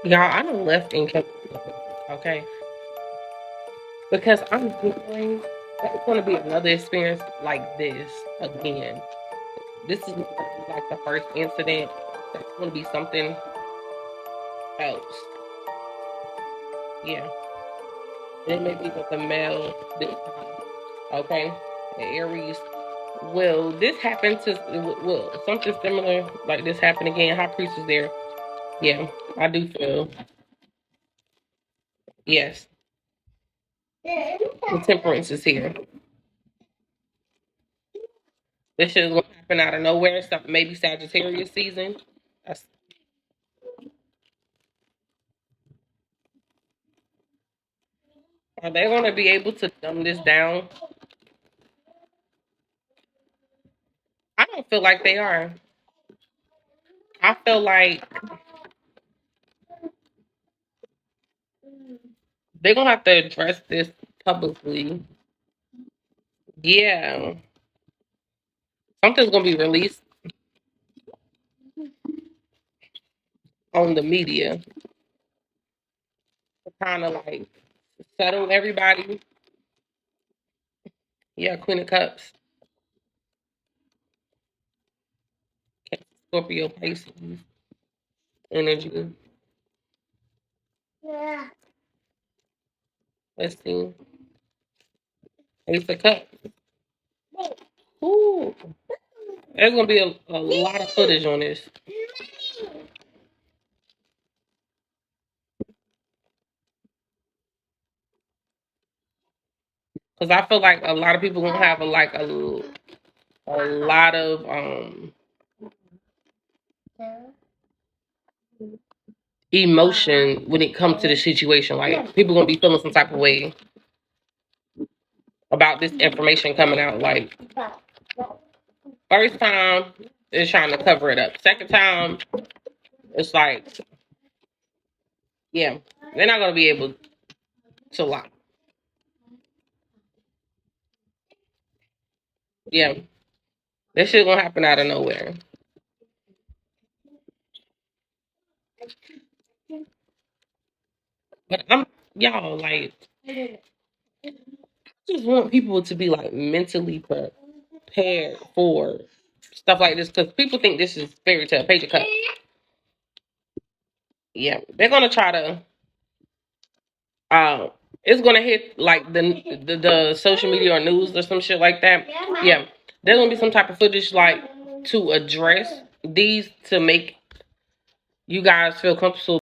Y'all, I done left and kept okay. Because I'm feeling that's gonna be another experience like this again. This is like the first incident. That's gonna be something else. Yeah. It may be with the male this time. Okay. The Aries. Will this happen to will something similar like this happen again? High priest is there. Yeah, I do feel yes. The temperance is here. This shit is gonna happen out of nowhere. Stuff maybe Sagittarius season. That's, are they gonna be able to dumb this down? I don't feel like they are. I feel like they're gonna have to address this publicly. Yeah, something's gonna be released on the media to kind of like settle everybody. Yeah, Queen of Cups, Scorpio, Pisces energy. Let's see, Ace of Cups. Ooh, there's gonna be a lot of footage on this because I feel like a lot of people gonna have a lot of emotion when it comes to the situation. Like people gonna be feeling some type of way about this information coming out. Like first time it's trying to cover it up. Second time it's like yeah, they're not gonna be able to lie. Yeah, this shit gonna happen out of nowhere. But I'm y'all like just want people to be like mentally prepared for stuff like this because people think this is fairy tale page of cups. Yeah, they're gonna try to. It's gonna hit like the social media or news or some shit like that. Yeah, there's gonna be some type of footage like to address these to make you guys feel comfortable